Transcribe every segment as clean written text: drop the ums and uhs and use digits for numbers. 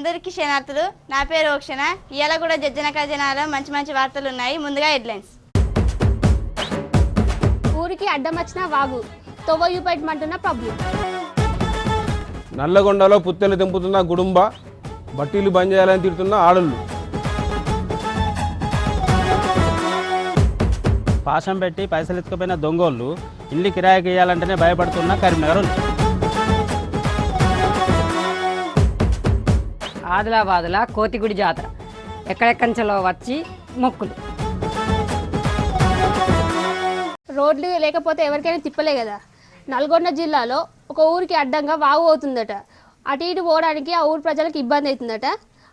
అందరికీ క్షణార్థులు. నా పేరు ఓక్షణ. ఇవాళ కూడా జజ్జనక జనాలో మంచి మంచి వార్తలు ఉన్నాయి. ముందుగా హెడ్లైన్స్. ఊరికి అడ్డం వచ్చిన వాగు తొవ్వయూపెట్టమంటున్న పబ్లిక్. నల్లగొండలో పుత్తెలు తెంపుతున్న గుడుంబ, బట్టీలు బంద్ చేయాలని తిడుతున్న ఆడళ్ళు. పాశం పెట్టి పైసలు ఎత్తుకుపోయిన దొంగోళ్ళు ఇల్లు కిరాయికి ఇవ్వాలంటేనే భయపడుతున్న కరీంనగర్. ఆదిలాబాద్లో కోతిగుడి జాతర ఎక్కడెక్కడిలో వచ్చి మొక్కులు. రోడ్లు లేకపోతే ఎవరికైనా తిప్పలే కదా. నల్గొండ జిల్లాలో ఒక ఊరికి అడ్డంగా వాగు అవుతుందట. అటు ఇటు పోవడానికి ఆ ఊరు ప్రజలకు ఇబ్బంది అవుతుందట.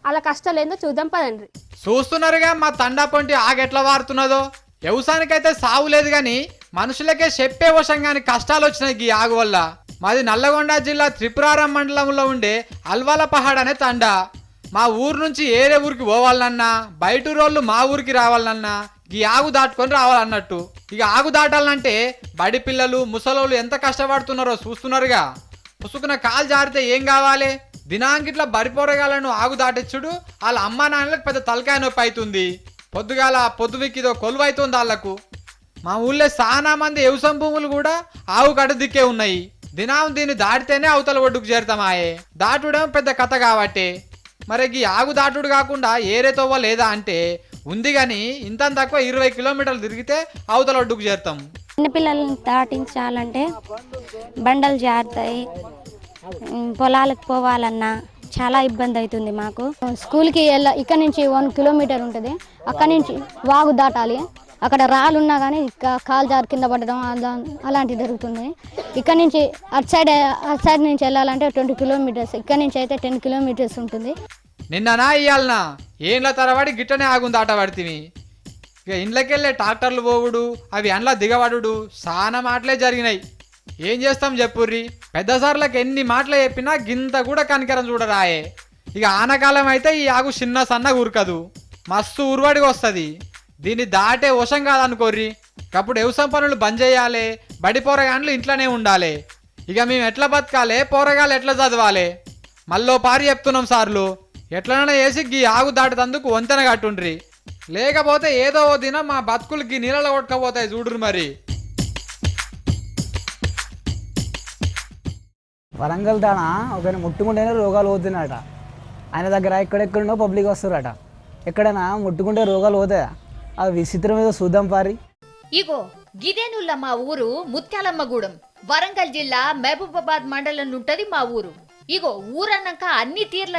అలా కష్టాలు ఏందో చూద్దాం పదండి. చూస్తున్నారుగా మా తండా పొంటి ఆగెట్లా వారుతున్నదో. వ్యవసాయానికైతే సాగు లేదు కానీ మనుషులకే చెప్పే వశం కానీ కష్టాలు వచ్చినాయి ఈ ఆగు వల్ల. మాది నల్లగొండ జిల్లా త్రిపురారం మండలంలో ఉండే అల్వాల పహాడ్ అనే తండా. మా ఊరు నుంచి ఏరే ఊరికి పోవాలన్నా, బయట రోళ్ళు మా ఊరికి రావాలన్నా ఈ ఆగు దాటుకొని రావాలన్నట్టు. ఇక ఆగు దాటాలంటే బడి పిల్లలు ముసలోళ్ళు ఎంత కష్టపడుతున్నారో చూస్తున్నారుగా. పుసుకున్న కాలు జారితే ఏం కావాలి? దినాంకిట్లా బరిపోరగాలను ఆగు దాటించుడు వాళ్ళ అమ్మా నాన్నలకు పెద్ద తలకాయ నొప్పి అవుతుంది. పొద్దుగాల పొద్దువికిదో కొలువు అవుతుంది వాళ్లకు. మా ఊళ్ళో చాలా మంది వ్యవసాయ భూములు కూడా ఆవు కడ దిక్కే ఉన్నాయి. దినం దీన్ని దాటితేనే అవతల ఒడ్డుకు చేరుతామాయే. దాటుడేమో పెద్ద కథ కాబట్టి మరి ఈ ఆగు దాటుడు కాకుండా ఏరే తోవ లేదా అంటే ఉంది కానీ ఇంత తక్కువ 20 కిలోమీటర్లు తిరిగితే అవతల ఒడ్డుకు చేరుతాం. చిన్నపిల్లల్ని దాటించాలంటే బండలు జారుతాయి. పొలాలకు పోవాలన్నా చాలా ఇబ్బంది అవుతుంది మాకు. స్కూల్కి ఇక్కడ నుంచి 1 కిలోమీటర్ ఉంటుంది. అక్కడి నుంచి వాగు దాటాలి. అక్కడ రాళ్ళు ఉన్నా కానీ కాలు జారి కింద పడడం అలాంటివి జరుగుతుంది. ఇక్కడ నుంచి అటు సైడ్ నుంచి వెళ్ళాలంటే 20 కిలోమీటర్స్. ఇక్కడ నుంచి అయితే 10 కిలోమీటర్స్ ఉంటుంది. నిన్ననా ఇయ్యాలనా ఏండ్ల తరబడి గిట్టనే ఆగుంది ఆట పడితివి. ఇక ఇండ్లకెళ్ళే ట్రాక్టర్లు పోవుడు, అవి అండ్ల దిగబడు చాలా మాటలే జరిగినాయి. ఏం చేస్తాం చెప్పుర్రి. పెద్ద సార్లకు ఎన్ని మాటలు చెప్పినా గింత కూడా కనికరం చూడరాయే. ఇక ఆనకాలం అయితే ఈ ఆగు చిన్న సన్నగా ఉరకదు, మస్తు ఉరువడిగా వస్తుంది. దీన్ని దాటే వశం కాదనుకోర్రి. అప్పుడు వ్యవసాయ పనులు బంద్ చేయాలి, బడి పోరగాండ్లు ఇంట్లోనే ఉండాలి. ఇక మేము ఎట్లా బతకాలి, పోరగాళ్ళు ఎట్లా చదవాలి? మళ్ళీ పారి చెప్తున్నాం సార్లు, ఎట్లనైనా వేసి గీ ఆగు దాటేందుకు వంతెన కట్టుండ్రి. లేకపోతే ఏదో ఓ దినం మా బతుకులకి నీళ్ళలో కొట్టుకపోతాయి చూడురు. మరి వరంగల్ దానా ఒక ముట్టుకుంటేనే రోగాలు పోతున్నాయట. ఆయన దగ్గర ఎక్కడెక్కడో పబ్లిక్ వస్తారట. ఎక్కడైనా ముట్టుకుంటే రోగాలు పోతాయా? ఆ విచిత్రం ఏదో చూద్దాం పారి. ఇగో గిదేనుల్ల మా ఊరు ముత్యాలమ్మగూడెం, వరంగల్ జిల్లా మహబూబాబాద్ మండలం ఉంటది మా ఊరు. ఇగో ఊరన్నాక అన్ని తీర్ల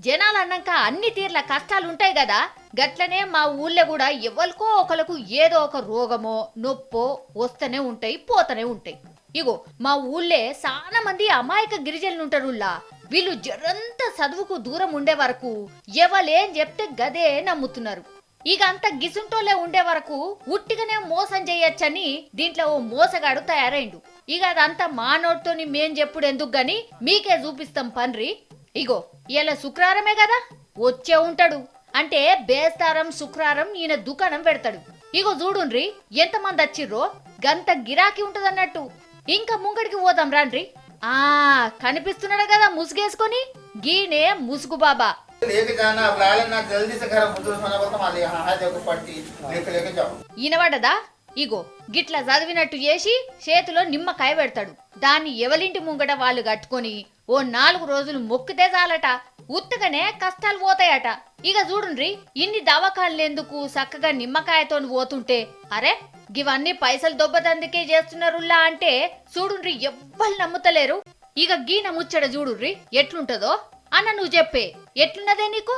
జనాలన్నాక అన్ని తీర్ల కష్టాలుంటాయి కదా. గట్లనే మా ఊళ్ళో కూడా ఎవరికో ఒకలకు ఏదో ఒక రోగమో నొప్పో వస్తూనే ఉంటాయి, పోతూనే ఉంటాయి. ఇగో మా ఊళ్ళే చాలా మంది అమాయక గిరిజనులుంటారులా. వీళ్ళు జరంత చదువుకు దూరం ఉండే వరకు ఎవలేం చెప్తే గదే నమ్ముతున్నారు. ఇక అంత గిసుంటోలే ఉండే వరకు ఉట్టిగానే మోసం చేయొచ్చని దీంట్లో ఓ మోసగాడు తయారైండు. ఇక అదంతా మా నోటితోని మేం చెప్పుడు ఎందుకు గాని మీకే చూపిస్తాం పన్రి. ఇగో ఇలా శుక్రవారమే కదా వచ్చే ఉంటాడు అంటే బేస్తారం శుక్రవారం ఈయన దుకాణం పెడతాడు. ఇగో చూడుండ్రి ఎంతమంది వచ్చిర్రో, గంత గిరాకీ ఉంటదన్నట్టు. ఇంకా ముంగడికి పోదాం రాండ్రి. కనిపిస్తున్నాడు కదా ముసుగేసుకొని, గీనే ముసుగు బాబా. ఈనవాడదా? ఇగో గిట్లా చదివినట్టు చేసి చేతిలో నిమ్మకాయ పెడతాడు. దాన్ని ఎవలింటి ముంగట వాళ్ళు కట్టుకొని ఓ 4 రోజులు మొక్కితే చాలట, ఉత్తగానే కష్టాలు పోతాయట. ఇక చూడుండ్రి ఇన్ని దవాఖాన్లెందుకు చక్కగా నిమ్మకాయతో పోతుంటే, అరే ఇవన్నీ పైసలు దొబ్బతందుకే చేస్తున్నారులా అంటే చూడుండ్రి ఎవ్వరు నమ్ముతలేరు. ఇక గీన ముచ్చట చూడుర్రి ఎట్లుంటదో. అన్న నువ్వు చెప్పే ఎట్లున్నదే నీకు?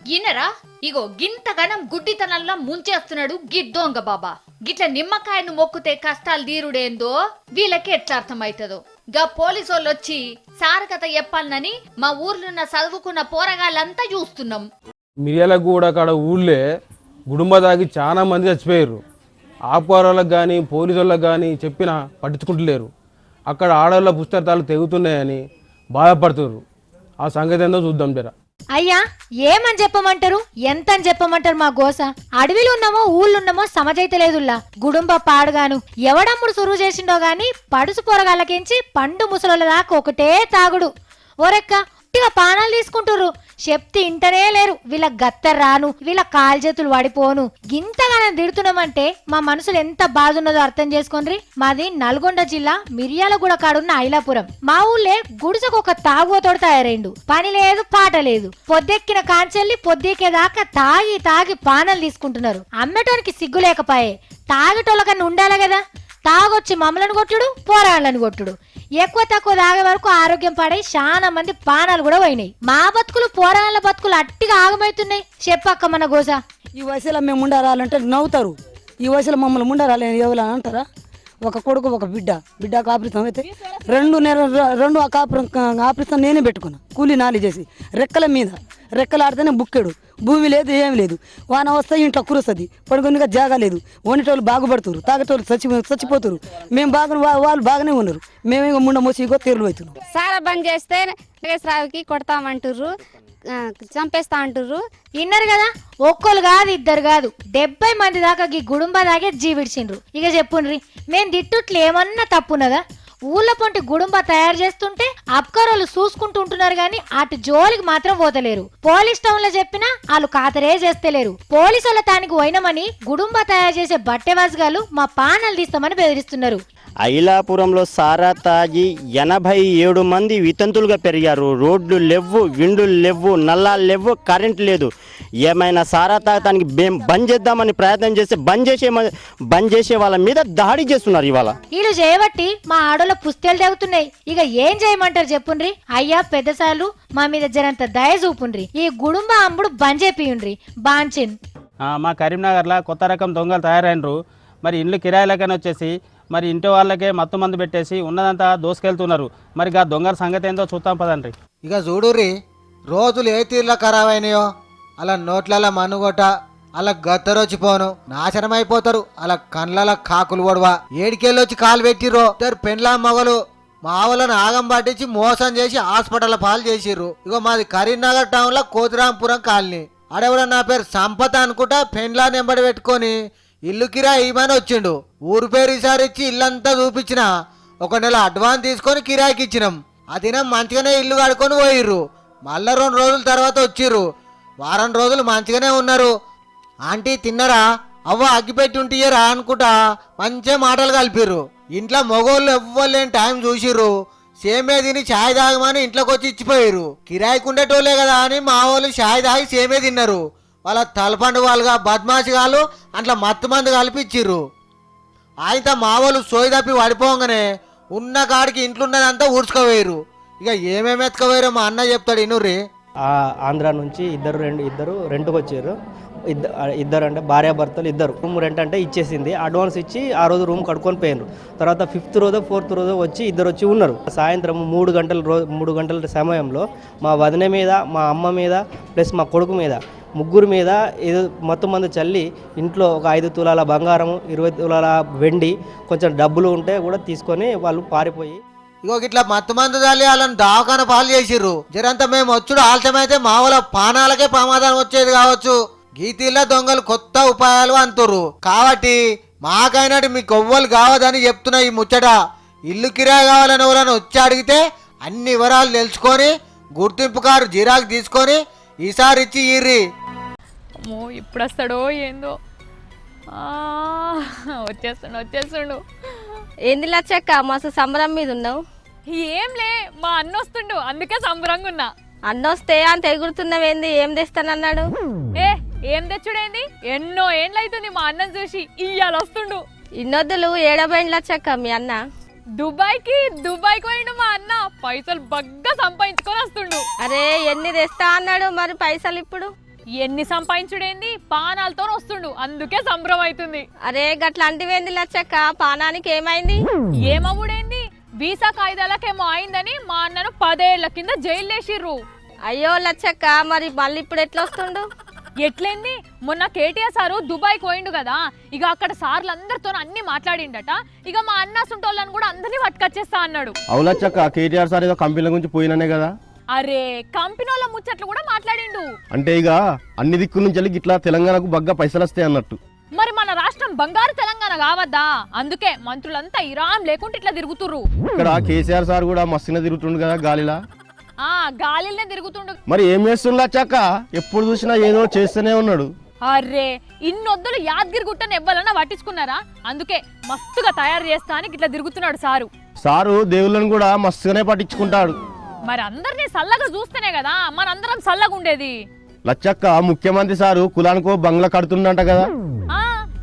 గిన్నరా ఇగో గింతగనం గుడ్డితనంలో ముంచేస్తున్నాడు గిద్దోంగ బాబా. గిట్ల నిమ్మకాయను మొక్కుతే కష్టాలు తీరుడేందో వీళ్ళకి ఎట్లా అర్థమైతుందో. గా పోలీసోళ్ళు వచ్చి సారకథ చెప్పాలనని మా ఊర్లున్న చదువుకున్న పోరగాళ్ళంతా చూస్తున్నాం. మిర్యాలగూడ కాడ ఊళ్ళే గుడుంబ దాగి చాలా మంది చచ్చిపోయారు. ఆపువారాలకు కానీ పోలీసు వాళ్ళకి కానీ చెప్పినా పట్టించుకుంటలేరు. అక్కడ ఆడవాళ్ళ పుస్తకాలు తెగుతున్నాయని బాధపడుతున్నారు. ఆ సంగతి ఏందో చూద్దాం జరా. అయ్యా ఏమని చెప్పమంటారు ఎంతని చెప్పమంటారు మా గోస అడవిలో ఉన్నామో ఊళ్ళున్నామో సమజైతలేదుల్లా గుడుంబ పాడుగాను ఎవడమ్ముడు సురువు చేసిండో గాని పడుసు పొరగాళ్ళకించి పండు ముసలోళ్ళ దాకా ఒకటే తాగుడు ఓరెక్క ఇక పానాలు తీసుకుంటుర్రు చెప్తే ఇంటనే లేరు వీళ్ళ గత్త రాను వీళ్ళ కాలు చేతులు వడిపోను గింతగానే తిడుతున్నామంటే మా మనసులు ఎంత బాధ ఉన్నదో అర్థం చేసుకోండి మాది నల్గొండ జిల్లా మిర్యాలగూడ కాడున్న ఐలాపురం మా ఊళ్ళే గుడిసెకు ఒక తాగుబోతోడు తయారైండు పని లేదు పాట లేదు పొద్దెక్కిన కాంచెల్లి పొద్దెక్కేదాకా తాగి తాగి పానాలు తీసుకుంటున్నారు అమ్మటోనికి సిగ్గు లేకపాయే తాగేటోళ్ళకన్నా ఉండాలి కదా తాగొచ్చి మమ్మలను కొట్టుడు పోరాళ్ళని కొట్టుడు ఎక్కువ తక్కువ తాగే వరకు ఆరోగ్యం పాడై చాలా మంది పానాలు కూడా పోయినాయి మా బతుకులు పోరాళ్ళ బతుకులు అట్టిగా ఆగమవుతున్నాయి చెప్పక్క మన గోస ఈ వయసులో మేము ముండరాలంటే నవ్వుతారు ఈ వయసులో మమ్మల్ని ముండరాలి ఎవరు అంటారా ఒక కొడుకు ఒక బిడ్డకు ఆపరేషన్ అయితే 2 నెలలు ఆపరేషన్ నేనే పెట్టుకున్నా కూలీ నాలి చేసి రెక్కలు ఆడితేనే బుక్కెడు భూమి లేదు ఏమి లేదు వాన వస్తే ఇంట్లో కురుస్తుంది పడుకునిగా జాగా లేదు వండేటోళ్ళు బాగుపడుతురు తాగేటోళ్ళు చచ్చిపోతురు మేము వాళ్ళు బాగానే ఉన్నారు మేమేమో ముండ మోసిగో తీరులు అవుతున్నాం సారా బంద్ చేస్తే నాగేశ్వరరావుకి కొడతామంటుర్రు చంపేస్తా అంటుర్రు విన్నారు కదా ఒక్కరు కాదు ఇద్దరు కాదు 70 మంది దాకా ఈ గుడుంబ దాగే జీవిడిచిండ్రు ఇక చెప్పుండ్రి మేము తిట్టుట్లు ఏమన్నా తప్పున్నదా ఊళ్ళ పొంటి గుడుంబ తయారు చేస్తుంటే అప్కరోళ్ళు చూసుకుంటూ ఉంటున్నారు గాని అటు జోలికి మాత్రం పోతలేరు పోలీస్ టౌన్ లో చెప్పినా వాళ్ళు ఖాతరే చేస్తలేరు పోలీసుల తానికి పోయినామని గుడుంబ తయారు చేసే బట్టె వాసుగాలు మా పానాలు తీస్తామని బెదిరిస్తున్నారు ఐలాపురంలో సారా తాగి 87 మంది వితంతులుగా పెరిగారు. రోడ్లు లేవు, విండులు లేవు, నల్లాలు లేవు, కరెంట్ లేదు. ఏమైనా సారా తాగటానికి బంద్ చేద్దామని ప్రయత్నం చేస్తే బంద్ చేసే వాళ్ళ మీద దాడి చేస్తున్నారు. ఇవాళ వీళ్ళు చేయబట్టి మా ఆడోళ్ళ పుస్తేలు తెగుతున్నాయి. ఇక ఏం చేయమంటారు చెప్పుండ్రి. అయ్యా పెద్దసార్లు మా మీద జరంత దయ చూపుండ్రి. ఈ గుడుంబ అమ్ముడు బంద్ చేపియుండ్రి. బాంచిన్ మా కరీంనగర్లో కొత్త రకం దొంగలు తయారైనరు. మరి ఇండ్లు కిరాయిలకని వచ్చేసి మరి ఇంటి వాళ్ళకే మత్తు మందు పెట్టేసి ఉన్నదంతా దోసుకెళ్తున్నారు. మరి ఆ దొంగల సంగతి ఏందో చూద్దాం పదండి. ఇక చూడుర్రి, రోజులు ఏ తీరులో ఖరాబ్ అయినాయో. అలా నోట్ల మనుగొట, అలా గద్దరొచ్చిపోను, నాశనం అయిపోతారు. అలా కండ్ల కాకులు పొడవా ఏడికెళ్ళొచ్చి కాలు పెట్టిర్రో. ఇద్దరు పెండ్లా మొగలు మా వాళ్ళని ఆగం పట్టించి మోసం చేసి హాస్పిటల్ పాలు చేసిర్రు. ఇగో మాది కరీంనగర్ టౌన్ లో కోతిరాంపురం కాలనీ. ఆడెవడ నా పేరు సంపత అనుకుంటా పెండ్లా నెంబడి పెట్టుకొని ఇల్లు కిరాయి ఇవ్వని వచ్చిండు. ఊరు పేరు ఈసారి ఇచ్చి ఇల్లంతా చూపించిన. 1 నెల అడ్వాన్స్ తీసుకొని కిరాయికి ఇచ్చినాం. ఆ దినం మంచిగానే ఇల్లు కడుకొని పోయిర్రు. మళ్ళా 2 రోజుల తర్వాత వచ్చిర్రు. వారం రోజులు మంచిగానే ఉన్నారు. ఆంటీ తిన్నరా, అవ్వ అగ్గిపెట్టి ఉంటియరా అనుకుంటా మంచిగా మాటలు కలిపిర్రు. ఇంట్లో మగోళ్ళు ఎవ్వలేని టైం చూసిర్రు. సేమే తిని ఛాయ్ తాగమని ఇంట్లోకి వచ్చి ఇచ్చిపోయారు. కిరాయికి ఉండేటోళ్ళే కదా అని మా వాళ్ళు ఛాయ్ తాగి సేమే తిన్నారు. వాళ్ళ తలపండు వాళ్ళుగా బద్మాషిగాళ్ళు అట్లా మత్తు మంది కలిపిచ్చిర్రు. ఆయనతో మా వాళ్ళు సోయి తప్పి పడిపోగానే ఉన్న కాడికి ఇంట్లో ఉన్నదంతా ఊడ్చుకోవేయరు. ఇక ఏమేమి ఎత్తుకోవేరో మా అన్న చెప్తాడు ఇనుర్రి. ఆంధ్ర నుంచి ఇద్దరు రెంట్కి వచ్చారు. ఇద్దరు అంటే భార్యాభర్తలు ఇద్దరు. రూమ్ రెంట్ అంటే ఇచ్చేసింది. అడ్వాన్స్ ఇచ్చి ఆ రోజు రూమ్ కడుక్కొని పోయినారు. తర్వాత 5th రోజు 4th రోజు వచ్చి ఇద్దరు వచ్చి ఉన్నారు. సాయంత్రం 3 గంటల సమయంలో మా వదిన మీద, మా అమ్మ మీద ప్లస్ మా కొడుకు మీద, ముగ్గురు మీద ఏదో మొత్తం మంది చల్లి ఇంట్లో ఒక 5 తులాల బంగారము, 20 తులాల వెండి, కొంచెం డబ్బులు ఉంటే కూడా తీసుకొని వాళ్ళు పారిపోయి ఇగో ఇట్లా మత్తు మందు తల్లి వాళ్ళని దావకాన పాలు చేసిర్రు. జరంతా మేము వచ్చుడు ఆలస్యమైతే మా వాళ్ళ పానాలకే ప్రమాదం వచ్చేది కావచ్చు. గీతీల్లో దొంగలు కొత్త ఉపాయాలు అంటుర్రు. కాబట్టి మాకైనట్టు మీకు ఎవ్వరు కావద్దని చెప్తున్నా ఈ ముచ్చట. ఇల్లు కిరాయి కావాలని ఎవరైనా వచ్చి అడిగితే అన్ని వివరాలు తెలుసుకొని గుర్తింపు కార్డు జిరాక్ తీసుకొని ఈసారి ఇచ్చి ఇర్రి. ఇప్పుడు వస్తాడో ఏందో. వచ్చేస్తుండు. ఏంది లచ్చక్క మస్తు సంబరం మీద ఉన్నావు? ఏంలే, మా అన్న వస్తుండు అందుకే సంబరంగా ఉన్నా. అన్న వస్తే అంత ఎగురుతున్నావేంది? ఏం తెస్తానన్నాడు? ఏం తెచ్చుడేంది, ఎన్నో ఏండ్లు అవుతుంది మా అన్నం చూసి. ఇయ్యాల వస్తుండు. ఇన్నొద్దులు ఏడబైండి లచ్చక్క మీ అన్న? దుబాయ్కి పోయిండు మా అన్న. పైసలు బగ్గా సంపాదించుకొని వస్తుండు. అరే ఎన్ని తెస్తా అన్నాడు మరి పైసలు? ఇప్పుడు ఎన్ని సంపాదించుడేంది, పానాలతో వస్తుండు అందుకే సంబరం అవుతుంది. అరే గట్లాంటివేంది లచ్చక్క? పానానికి ఏమైంది? ఏమవుడేంది, వీసా కాయిదాలకేమో అయిందని మా అన్నను 10 ఏళ్ల కింద జైలు వేసిర్రు. అయ్యో లచ్చక్క, మరి మళ్ళీ ఇప్పుడు ఎట్లా వస్తుండు? ఎట్లేంది, మొన్న కేటీఆర్ సారు దుబాయ్ పోయిండు కదా, ఇక అక్కడ సార్లందరితో అన్ని మాట్లాడిండట. ఇక మా అన్న సుంటోళ్ళని కూడా అందరినీ పట్టుకొచ్చేస్తా అన్నాడు. అవులచ్చక్క, కేటీఆర్ సార్ ఏదో కంపెనీల గురించి పోయిననే కదా. అరే కంపెనీల ముచ్చట్లు కూడా మాట్లాడిండు. అంటే ఇక అన్ని దిక్కుల నుంచి ఇట్లా తెలంగాణకు బగ్గా పైసలు వస్తాయి అన్నట్టు. మరి మన రాష్ట్రం బంగారు తెలంగాణ కావద్దా? అందుకే మంత్రులంతా ఇరాం లేకుంటే ఇట్లా తిరుగుతుర్రు. ఇక్కడ కేసీఆర్ సార్ కూడా మస్తుగా తిరుగుతుండు కదా గాలిలా. గాలిలోనే తిరుగుతుండు. మరి ఏం చేస్తుండ చాక? ఎప్పుడు చూసినా ఏదో చేస్తూనే ఉన్నాడు. అరే ఇన్నొద్దులు యాదగిరి గుట్టను ఎవ్వాలన్నా పట్టించుకున్నారా? అందుకే మస్తుగా తయారు చేస్తానికి ఇట్లా తిరుగుతున్నాడు సారు. సారు దేవుళ్ళని కూడా మస్తుగానే పట్టించుకుంటాడు. మరి అందరినీ సల్లగా చూస్తేనే కదా మనందరం సల్లగా ఉండేది. లచ్చక్క ముఖ్యమంత్రి సారు కులానికో బంగ్లా కడుతుండంట కదా.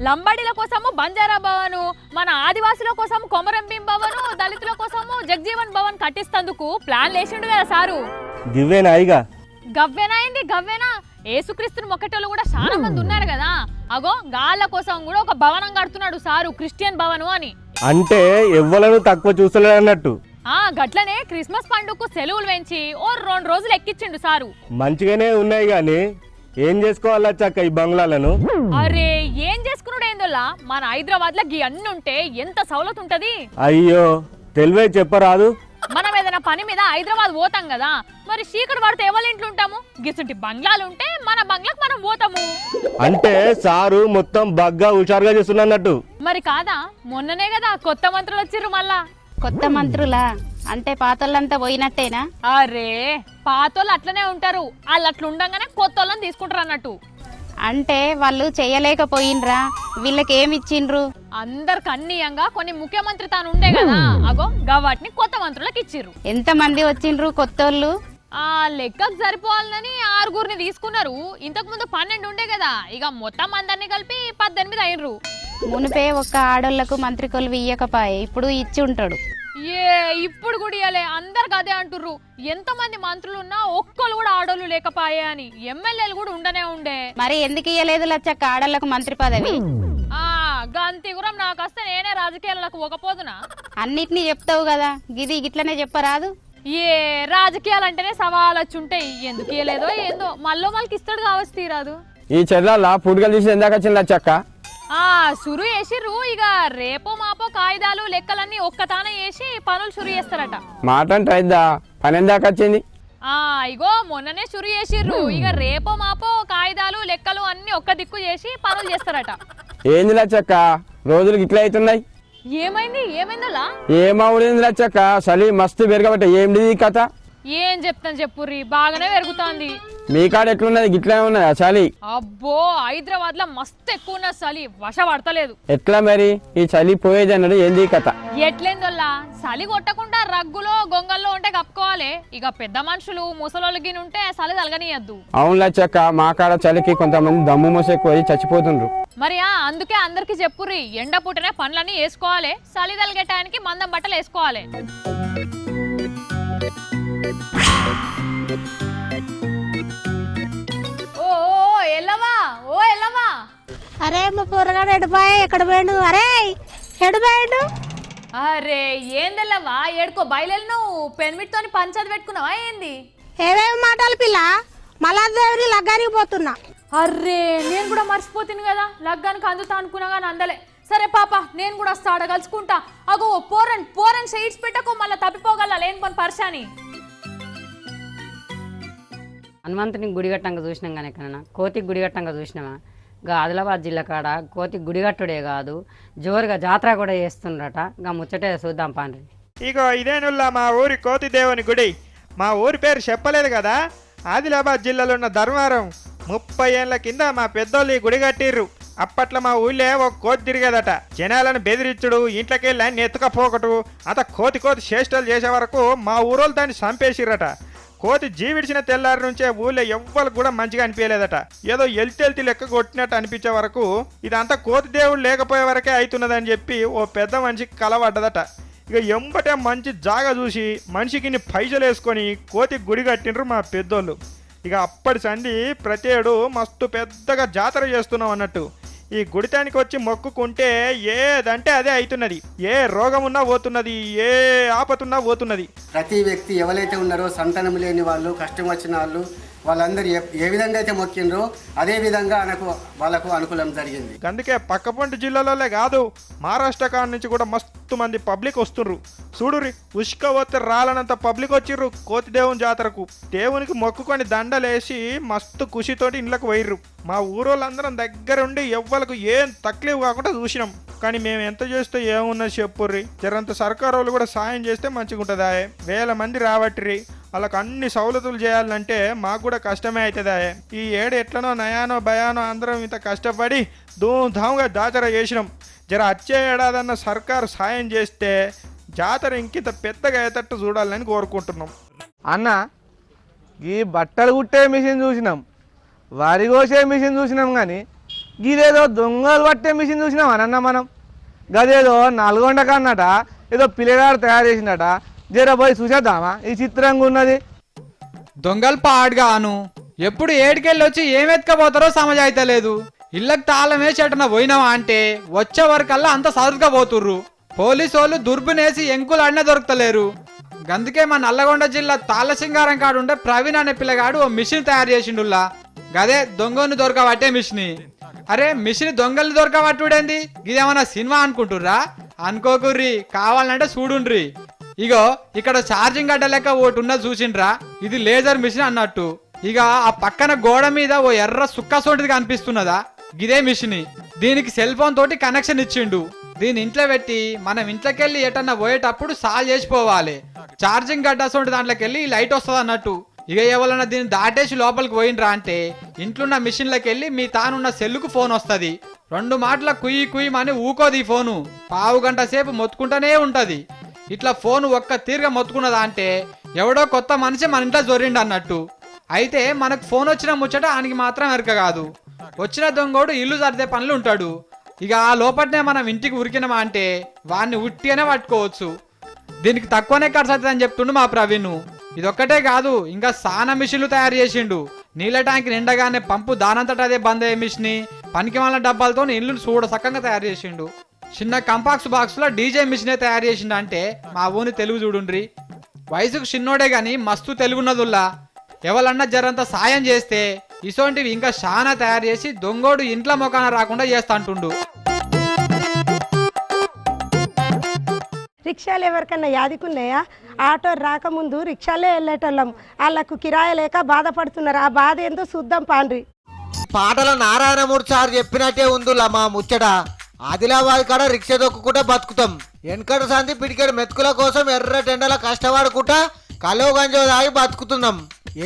లంబాడీల కోసము బంజారా భవను, మన ఆదివాసుల కోసము కొమరంభీం భవను, దళితుల కోసము జగజీవన్ భవన్ కట్టిస్తందుకు ప్లాన్ లేచిండు కదా సారు. గివ్వేనా ఇక? గవ్వేనాయింది గవ్వేనా. ఏసుక్రీస్తుని మొక్కటోళ్ళు కూడా చాలా మంది ఉన్నారు కదా. అగో గాళ్ళ కోసం కూడా ఒక భవనం కడుతున్నాడు సారు, క్రిస్టియన్ భవను అని. అంటే ఎవ్వలను తక్కువ చూసలే అన్నట్టు. గట్లనే క్రిస్మస్ పండుగకు సెలవులు పెంచి ఓ 2 రోజులు ఎక్కించిండు సారు. మంచిగానే ఉన్నాయి గాని ఏం చేసుకోవాలా చక్క ఈ బంగ్లాలను? అరే ఏం చేసుకున్నాడు ఏందోలా, మన హైదరాబాద్ లో గీ అన్ని ఉంటే ఎంత సౌలత్ ఉంటది. అయ్యో తెలివే చెప్పరాదు. మనం ఏదైనా పని మీద హైదరాబాద్ పోతాం కదా, మరి చీకటి పడితే ఎవరి ఇంట్లో ఉంటాము? గిసుంటి బంగ్లాలు ఉంటే మన బంగ్లాకు మనం పోతాము. అంటే సారు మొత్తం బగ్గా హుషారుగా చేస్తున్నట్టు. మరి కాదా, మొన్ననే కదా కొత్త మంత్రులు వచ్చిర్రు. మళ్ళా కొత్త మంత్రులా అంటే పాతోళ్ళంతా పోయినట్టేనా? అరే పాతోళ్ళు అట్లనే ఉంటారు, వాళ్ళు అట్లా ఉండగానే కొత్త వాళ్ళని తీసుకుంటారు అన్నట్టు. అంటే వాళ్ళు చేయలేకపోయినరా? వీళ్ళకి ఏమి ఇచ్చిండ్రు? అందరికి అన్నియంగా కొన్ని ముఖ్యమంత్రి తాను ఉండే కదా, అగో గవాటిని కొత్త మంత్రులకు ఇచ్చిర్రు. ఎంత మంది వచ్చిండ్రు కొత్తోళ్ళు? లెక్కకు సరిపోవాలని 6గురిని తీసుకున్నారు. ఇంతకు ముందు 12 ఉండే కదా, ఇక మొత్తం అందరినీ కలిపి 18 అయినరు. మునిపే ఒక్క ఆడోళ్లకు మంత్రి కొలువు ఇయ్యకపాయే, ఇప్పుడు ఇచ్చి ఉంటాడు. ఇప్పుడు కూడా ఇయ్యలే, అందరికి అదే అంటుర్రు. ఎంత మంది మంత్రులు ఉన్నా ఒక్కరు కూడా ఆడోళ్ళు లేకపాయే అని. ఎమ్మెల్యేలు కూడా ఉండనే ఉండే. మరి ఎందుకు ఇయ్యలేదు లచ్చక్క ఆడోళ్లకు మంత్రి పదవి? గంతిగురం నాకు వస్తే నేనే రాజకీయాలకు పోకపోదునా? అన్నిటినీ చెప్తావు కదా, గిది గిట్లనే చెప్పరాదు. రాజకీయాలంటేనే సవాలు వచ్చి ఉంటాయి. ఎందుకు ఇయ్యలేదో ఏందో, మళ్ళీ ఇస్తాడు కావచ్చు తీరాదు. ఈ చెర్ల పూడికలు తీసి ఎందాక వచ్చింది లచ్చక్క? సురు చేసిర్రు. ఇక రేపో మాపో కాగితాలు లెక్కలన్నీ ఒక్కతానే వేసి పనులు షురు చేస్తారట. మాట అంటే అయిద్దా? పని ఎందాక వచ్చింది? ఇగో మొన్ననే షురు చేసిర్రు. ఇక రేపో మాపో కాగితాలు లెక్కలు అన్ని ఒక్క దిక్కు చేసి పనులు చేస్తారట. ఏంది లచ్చక్క రోజులు ఇట్లా అవుతున్నాయి? ఏమైందలా? ఏమవుడింది లచ్చక్క, చలి మస్తు పెరగబట్ట. ఏంటి కథ? ఏం చెప్తాను చెప్పుర్రి, బాగానే పెరుగుతోంది. మీ కాడ ఎట్లున్నది? గిట్లా ఉన్నదా చలి? అబ్బో హైదరాబాద్ లో మస్తు ఎక్కువ ఉన్న చలి, వశ పడతలేదు. ఎట్లా మరి ఈ చలి పోయేది అన్నాడు? ఏంది కథ? ఎట్లేందోల్లా, చలి కొట్టకుండా రగ్గులో గొంగల్లో ఉంటే కప్పుకోవాలి. ఇక పెద్ద మనుషులు ముసలోళ్ళకి ఉంటే చలి తలగనియద్దు. అవును లచ్చక్క, మా కాడ చలికి కొంతమంది దమ్ము మూసెక్కువ చచ్చిపోతుండ్రు. మరి అందుకే అందరికి చెప్పుర్రి, ఎండ పుట్టనే పనులన్నీ వేసుకోవాలి, చలి తలగటానికి మందం బట్టలు వేసుకోవాలి. అరే మా పొరగాడు ఎడిపోయా, ఎక్కడ పోయిండు? అరే ఎడిపోయిండు? అరే ఏందెల్లవా, ఏడుకో బయలు నువ్వు పెన్మిట్తోని పంచాది పెట్టుకున్నావా ఏంది? ఏమేమి మాటలు పిల్ల, మళ్ళా దేవుని లగ్గానికి పోతున్నా. అర్రే నేను కూడా మర్చిపోతుంది కదా, లగ్గానికి అందుతా అనుకున్నా కానీ అందలే. సరే పాప నేను కూడా వస్తా, ఆడ కలుసుకుంటా. అగో పోరన్ షైట్స్ పెట్టకు, మళ్ళీ తప్పిపోగల లేని పని పరిశాని. హనుమంతుని గుడిగట్టంగా చూసినాం కానీ ఎక్కడన్నా కోతికి గుడిగట్టంగా చూసినామా? ఆదిలాబాద్ జిల్లా కాడ కోతి గుడిగట్టుడే కాదు, జోరుగా జాతర కూడా చేస్తుండ్రట. ముచ్చటే చూద్దాం పాండ్రి. ఇగో ఇదేనుల్లా మా ఊరి కోతి దేవుని గుడి. మా ఊరి పేరు చెప్పలేదు కదా. ఆదిలాబాద్ జిల్లాలో ఉన్న ధర్మారం 30 ఏళ్ల కింద మా పెద్దోళ్ళు ఈ గుడి కట్టిర్రు. అప్పట్లో మా ఊళ్ళే ఒక కోతి తిరిగేదట. జనాలను బెదిరించుడు, ఇంట్లోకెళ్ళి అన్ని ఎత్తుకపోకటు, అంత కోతి చేష్టలు చేసే వరకు మా ఊరోళ్ళు దాన్ని చంపేసిరట. కోతి జీవిడిచిన తెల్లారి నుంచే ఊళ్ళో ఎవ్వరు కూడా మంచిగా అనిపించలేదట. ఏదో ఎల్తెల్తి లెక్క కొట్టినట్టు అనిపించే వరకు ఇదంతా కోతి దేవుడు లేకపోయే వరకే అవుతున్నదని చెప్పి ఓ పెద్ద మనిషికి కలవడ్డదట. ఇక ఎంబటే మంచి జాగా చూసి మనిషికి పైసలు వేసుకొని కోతి గుడి కట్టిండ్రు మా పెద్దోళ్ళు. ఇక అప్పటి సంది ప్రతి ఏడు మస్తు పెద్దగా జాతర చేస్తున్నాం అన్నట్టు. ఈ గుడితానికి వచ్చి మొక్కుకుంటే ఏదంటే అదే అవుతున్నది. ఏ రోగం ఉన్నా పోతున్నది, ఏ ఆపతున్నా పోతున్నది. ప్రతి వ్యక్తి ఎవరైతే ఉన్నారో సంతానం లేని వాళ్ళు, కష్టం వచ్చిన వాళ్ళు వాళ్ళందరూ ఏ విధంగా అయితే మొక్కిండ్రో అదే విధంగా వాళ్ళకు అనుకూలం జరిగింది. అందుకే పక్కపొంటి జిల్లాలోనే కాదు మహారాష్ట్ర కాడ నుంచి కూడా మస్తు మంది పబ్లిక్ వస్తుండ్రు. చూడురి ఉష్క పోతే రాలనంత పబ్లిక్ వచ్చిర్రు కోతి దేవుని జాతరకు. దేవునికి మొక్కుకొని దండలేసి మస్తు ఖుషితోటి ఇండ్లకు పోయిర్రు. మా ఊరోళ్ళందరం దగ్గరుండి ఎవ్వలకు ఏం తక్లీఫ్ కాకుండా చూసినాం. కానీ మేము ఎంత చేస్తే ఏమున్నది చెప్పుర్రి. జరంత సర్కారు వాళ్ళు కూడా సాయం చేస్తే మంచిగా ఉంటుందా. వేల మంది రాబట్టిరి, వాళ్ళకి అన్ని సౌలతులు చేయాలంటే మాకు కూడా కష్టమే అవుతుందా. ఈ ఏడు ఎట్లనో నయానో భయానో అందరం ఇంత కష్టపడి ధూమ్ధామ్గా జాతర చేసినాం. జర వచ్చే ఏడాదన్న సర్కారు సాయం చేస్తే జాతర ఇంకింత పెద్దగా అయ్యేటట్టు చూడాలని కోరుకుంటున్నాం. అన్న ఈ బట్టలు కుట్టే మిషన్ చూసినాం, వరి కోసే మిషన్ చూసినాం, కానీ ఇదేదో దొంగలు పట్టే మిషన్ చూసినాం అన్న. మనం గదేదో నల్గొండ కన్నట ఏదో పిల్లగాడు తయారు చేసినట. జర పోయి చూసేద్దామా ఈ చిత్రంగా ఉన్నది. దొంగలు పాడుగాను ఎప్పుడు ఏడికెళ్ళి వచ్చి ఏం ఎత్తుకపోతారో సమజ్ అయితే లేదు. ఇళ్ళకి తాళం వేసి ఎటన పోయినావా అంటే వచ్చే వరకల్లా అంత సరుగ్గా పోతుర్రు. పోలీసు వాళ్ళు దుర్బినేసి ఎంకులు అడినా దొరుకుతలేరు. అందుకే మా నల్లగొండ జిల్లా తాళ్ళసింగారం కాడు ఉండే ప్రవీణ్ అనే పిల్లగాడు ఓ మిషన్ తయారు చేసిండుల్లా. గదే దొంగను దొరకబట్టే మిషన్. అరే మిషన్ దొంగలు దొరకబట్టుడేంది, ఇదేమన్నా సినిమా అనుకుంటుర్రా? అనుకోకుర్రి, కావాలంటే చూడుండ్రి. ఇగో ఇక్కడ ఛార్జింగ్ గడ్డ లెక్క ఒకటి ఉన్నది చూసిండ్రా, ఇది లేజర్ మిషన్ అన్నట్టు. ఇక ఆ పక్కన గోడ మీద ఓ ఎర్ర సుక్క సోటిది కనిపిస్తున్నదా, గిదే మిషన్. దీనికి సెల్ ఫోన్ తోటి కనెక్షన్ ఇచ్చిండు. దీని ఇంట్లో పెట్టి మనం ఇంట్లోకెళ్ళి ఎటన్నా పోయేటప్పుడు సాల్ చేసిపోవాలి. ఛార్జింగ్ గడ్డ సోటి దాంట్లోకి వెళ్ళి లైట్ వస్తుంది అన్నట్టు. ఇక ఎవరన్నా దీన్ని దాటేసి లోపలికి పోయినరా అంటే ఇంట్లోన్న మిషన్లోకి వెళ్ళి మీ తానున్న సెల్లుకు ఫోన్ వస్తుంది. 2 మాటల కుయ్యి కుయ్యమని ఊకోది ఈ ఫోను. పావు గంట సేపు మొత్తుకుంటూనే ఉంటుంది. ఇట్లా ఫోన్ ఒక్క తీరుగా మొత్తుకున్నదా అంటే ఎవడో కొత్త మనిషి మన ఇంట్లో జొరిండు అన్నట్టు. అయితే మనకు ఫోన్ వచ్చిన ముచ్చట ఆయనకి మాత్రం ఎరక కాదు. వచ్చిన దొంగోడు ఇల్లు సర్దే పనులు ఉంటాడు. ఇక ఆ లోపలనే మనం ఇంటికి ఉరికినమా అంటే వాడిని ఉట్టిగానే పట్టుకోవచ్చు. దీనికి తక్కువనే ఖర్చు అవుతుంది అని చెప్తుండు మా ప్రవీణ్. ఇదొక్కటే కాదు, ఇంకా సానా మిషన్లు తయారు చేసిండు. నీళ్ళ ట్యాంక్ నిండగానే పంపు దానంతట అదే బంద్ అయ్యే మిషన్, పనికి వాళ్ళ డబ్బాలతో ఇల్లు చూడ చక్కగా తయారు చేసిండు. చిన్న కంపాక్స్ బాక్స్ లో డీజే మిషనే తయారు చేసిండు అంటే మా ఊని తెలుగు చూడుండ్రి. వయసుకు చిన్నోడే గాని మస్తు తెలుగున్నదుల్లా. ఎవరన్నా జరంత సాయం చేస్తే ఇసోంటివి ఇంకా చాలా తయారు చేసి దొంగోడు ఇంట్లో మొకాన రాకుండా చేస్తా అంటుండు. రిక్షాలు ఎవరికన్నా యాదికున్నాయా? ఆటో రాకముందు రిక్షాలే వెళ్ళేటోళ్ళం. వాళ్ళకు కిరాయి లేక బాధపడుతున్నారు. ఆ బాధ ఏందో చూద్దాం పాండ్రి. పాటల నారాయణమూర్తి సార్ చెప్పినట్టే ఉందిలా మా ముచ్చట. ఆదిలాబాద్ కాడ రిక్షా దొక్కుకుంటా బతుకుతాం. వెనకట సంతి పిడికెడు మెతుకుల కోసం ఎర్ర టెండల కష్టపడుకుంటా కలో గంజో దాగి బతుకుతున్నాం.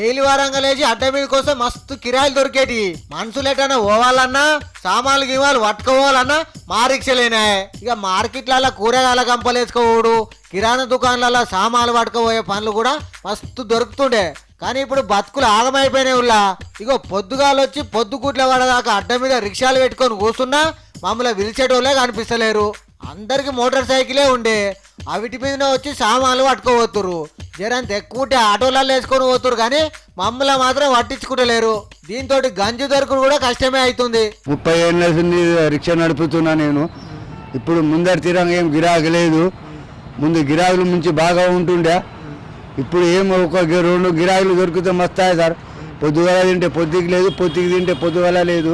ఏలి వారంగా లేచి అడ్డ మీద కోసం మస్తు కిరాయిలు దొరికేటి. మనుషులు ఎటన్నా పోవాలన్నా సామాన్లు గిమాలు పట్టుకోవాలన్నా మా రిక్షలేనా. ఇక మార్కెట్లలో కూరగాయల గంపలేసుకోవడు, కిరాణా దుకాణాలలో సామాన్లు పట్టుకోబోయే పనులు కూడా మస్తు దొరుకుతుండే. కానీ ఇప్పుడు బతుకులు ఆగమైపోయినాయి ఉల్లా. ఇగో పొద్దుగాలొచ్చి పొద్దుగుట్ల పడదాకా అడ్డ మీద రిక్షాలు పెట్టుకొని కూర్చున్నా మమ్మల్ని పిలిచేటోళ్ళే కనిపిస్తలేరు. అందరికి మోటార్ సైకిలే ఉండే, అవిటి మీదనే వచ్చి సామాన్లు పట్టుకోబోతురు. జరంత ఎక్కువ ఉంటే ఆటోలలో వేసుకొని పోతురు కానీ మమ్మల్ని మాత్రం పట్టించుకుంటలేరు. దీంతో గంజు దొరకడు కూడా కష్టమే అవుతుంది. 30 ఏళ్ళ రిక్షా నడుపుతున్నా నేను. ఇప్పుడు ముందరి తీరంగా ఏం గిరాకీ లేదు. ముందు గిరాకులు నుంచి బాగా ఉంటుండే. ఇప్పుడు ఏం ఒక 2 గిరాకులు దొరికితే మస్తాయి సార్. పొద్దుగల తింటే పొద్దుకి లేదు, పొద్దుకి తింటే పొద్దుగల లేదు,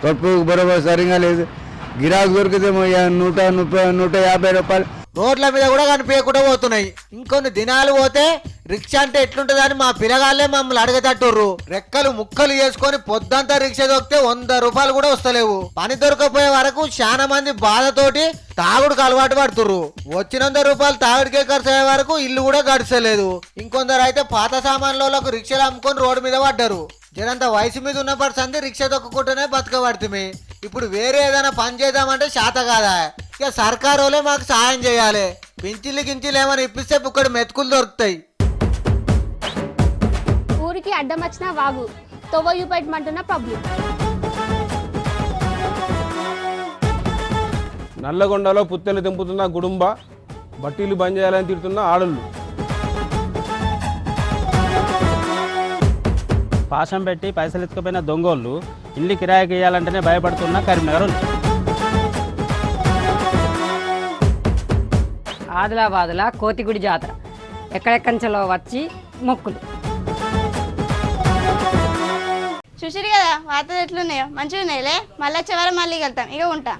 పప్పు బరోబర్ సరిగా లేదు. గిరాకు దొరికితే 130, 150 రూపాయలు. రోడ్ల మీద కూడా కనిపించకుండా పోతున్నాయి. ఇంకొన్ని దినాలు పోతే రిక్షా అంటే ఎట్లుంటుందని మా పిల్లగాళ్ళే మమ్మల్ని అడగతట్టుర్రు. రెక్కలు ముక్కలు చేసుకొని పొద్దంతా రిక్షా దొరికితే 100 రూపాయలు కూడా వస్తలేవు. పని దొరకపోయే వరకు చాలా మంది బాధతోటి తాగుడుకు అలవాటు పడుతుర్రు. వచ్చిన 100 రూపాయలు తాగుడికే ఖర్చు అయ్యే వరకు ఇల్లు కూడా గడిచలేదు. ఇంకొందరు అయితే పాత సామాన్లకు రిక్షాలు అమ్ముకొని రోడ్డు మీద పడ్డారు. జనంత వయసు మీద ఉన్న పర్సంది రిక్షా దొక్కుకుంటూనే బతకబడుతుంది. ఇప్పుడు వేరే ఏదైనా పని చేద్దామంటే శాత కాదా. ఇక సర్కారు వాళ్ళే మాకు సాయం చేయాలి. పింఛన్లు గించిలు ఏమైనా ఇప్పిస్తే ఇక్కడ మెతుకులు దొరుకుతాయి. ఊరికి అడ్డం వచ్చిన వాగు తొవ్వయు పెట్టమంటున్న పబ్లిక్. నల్లగొండలో పుత్తెలు తెంపుతున్న గుడుంబ, బట్టీలు బంద్ చేయాలని తిడుతున్న ఆడళ్ళు. పాశం పెట్టి పైసలు ఎత్తుకుపోయిన దొంగోళ్ళు ఇల్లు కిరాయికి ఇవ్వాలంటేనే భయపడుతున్న కరీంనగర్. ఆదిలాబాద్లో కోతిగుడి జాతర ఎక్కడెక్కడి నుంచో వచ్చి మొక్కులు. చూసిరు కదా వార్తలు ఎట్లున్నాయో మంచిగా ఉన్నాయిలే మళ్ళీ వచ్చే వారం మళ్ళీ వెళ్తాం ఇక ఉంటా